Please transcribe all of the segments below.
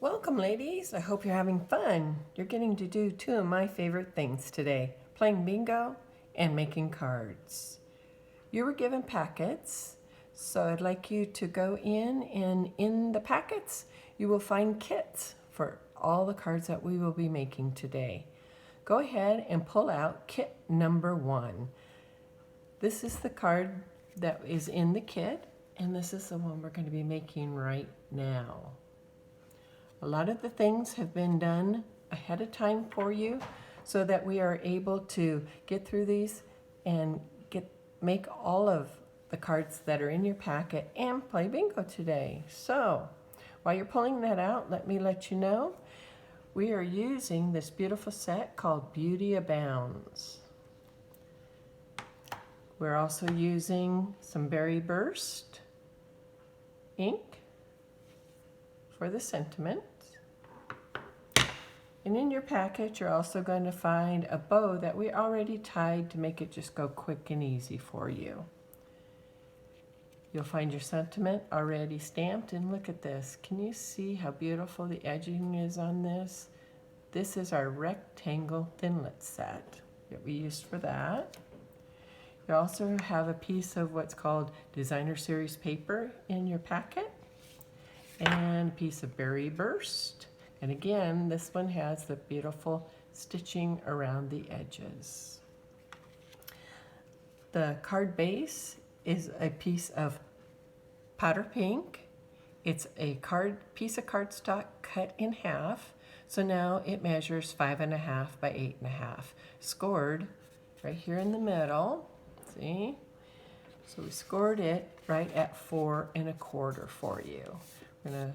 Welcome, ladies. I hope you're having fun. You're getting to do two of my favorite things today, playing bingo and making cards. You were given packets, so I'd like you to go in, and in the packets, you will find kits for all the cards that we will be making today. Go ahead and pull out kit number 1. This is the card that is in the kit, and this is the one we're going to be making right now. A lot of the things have been done ahead of time for you so that we are able to get through these and make all of the cards that are in your packet and play bingo today. So while you're pulling that out, let me let you know we are using this beautiful set called Beauty Abounds. We're also using some Berry Burst ink for the sentiment. And in your packet, you're also going to find a bow that we already tied to make it just go quick and easy for you. You'll find your sentiment already stamped, and look at this. Can you see how beautiful the edging is on this? This is our rectangle thinlet set that we used for that. You also have a piece of what's called designer series paper in your packet, and a piece of Berry Burst. And again, this one has the beautiful stitching around the edges. The card base is a piece of powder pink. It's a piece of cardstock cut in half. So now it measures 5.5 by 8.5. Scored right here in the middle. See? So we scored it right at 4.25 for you. We're gonna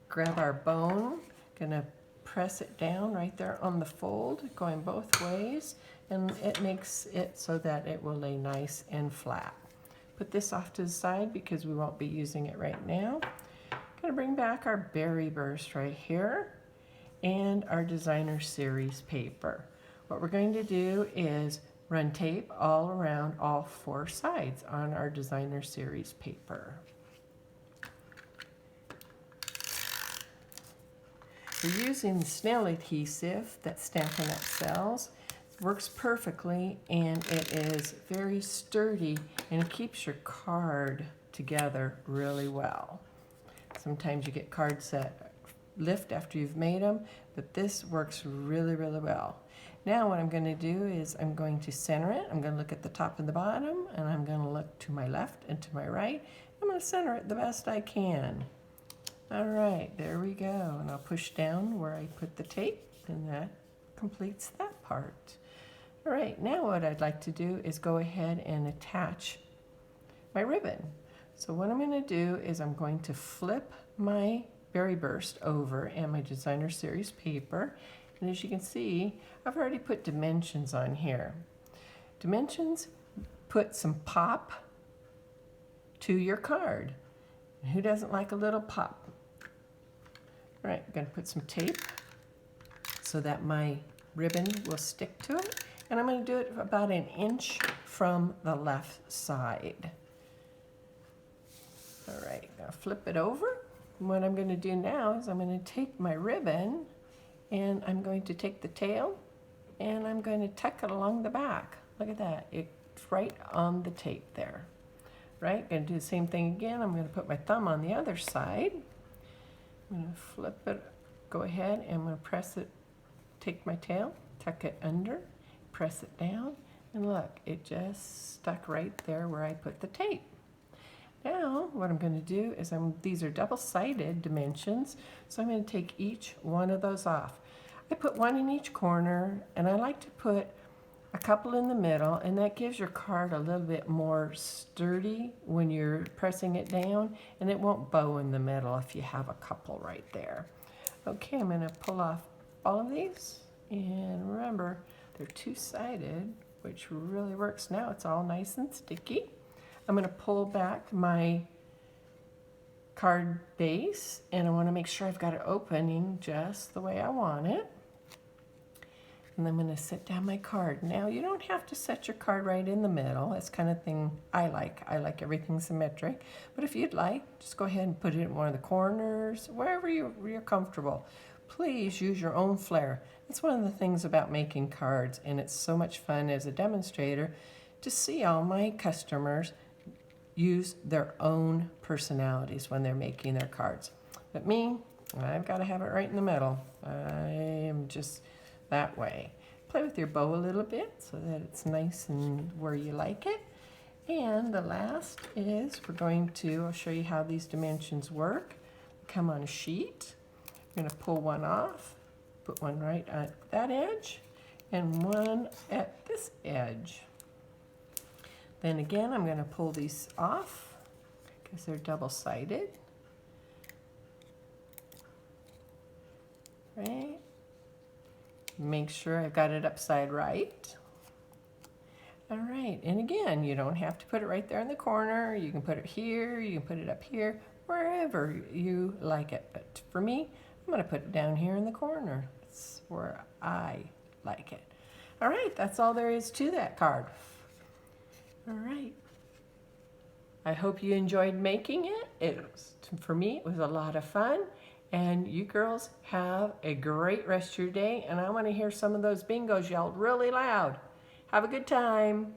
grab our bone, gonna press it down right there on the fold, going both ways, and it makes it so that it will lay nice and flat. Put this off to the side because we won't be using it right now. Gonna bring back our Berry Burst right here and our designer series paper. What we're going to do is run tape all around all 4 sides on our designer series paper. We're using snail adhesive that Stampin' Up! Sells. It works perfectly, and it is very sturdy, and it keeps your card together really well. Sometimes you get cards that lift after you've made them, but this works really, really well. Now what I'm going to do is I'm going to center it. I'm going to look at the top and the bottom, and I'm going to look to my left and to my right. I'm going to center it the best I can. All right, there we go. And I'll push down where I put the tape, and that completes that part. All right, now what I'd like to do is go ahead and attach my ribbon. So what I'm going to do is I'm going to flip my Berry Burst over and my designer series paper. And as you can see, I've already put dimensions on here. Dimensions put some pop to your card. Who doesn't like a little pop? All right, I'm going to put some tape so that my ribbon will stick to it. And I'm going to do it about 1 inch from the left side. All right, now flip it over. And what I'm going to do now is I'm going to take my ribbon, and I'm going to take the tail, and I'm going to tuck it along the back. Look at that. It's right on the tape there. Right, going to do the same thing again. I'm going to put my thumb on the other side. I'm going to flip it, go ahead, and I'm going to press it, take my tail, tuck it under, press it down, and look, it just stuck right there where I put the tape. Now, what I'm going to do is these are double-sided dimensions, so I'm going to take each one of those off. I put one in each corner, and I like to put a couple in the middle, and that gives your card a little bit more sturdy when you're pressing it down, and it won't bow in the middle if you have a couple right there. Okay, I'm going to pull off all of these, and remember, they're two-sided, which really works now. It's all nice and sticky. I'm going to pull back my card base, and I want to make sure I've got it opening just the way I want it. And I'm going to set down my card. Now, you don't have to set your card right in the middle. That's kind of thing I like. I like everything symmetric. But if you'd like, just go ahead and put it in one of the corners, wherever you're comfortable. Please use your own flair. That's one of the things about making cards, and it's so much fun as a demonstrator to see all my customers use their own personalities when they're making their cards. But me, I've got to have it right in the middle. I am just that way. Play with your bow a little bit so that it's nice and where you like it. And the last is I'll show you how these dimensions work. Come on a sheet. I'm going to pull one off, put one right at that edge, and one at this edge. Then again, I'm going to pull these off because they're double-sided. Right? Make sure I've got it upside right. All right, and again, you don't have to put it right there in the corner. You can put it here, you can put it up here, wherever you like it. But for me, I'm going to put it down here in the corner. That's where I like it. All right, that's all there is to that card. All right. I hope you enjoyed making it. For me, it was a lot of fun. And you girls have a great rest of your day. And I want to hear some of those bingos yelled really loud. Have a good time.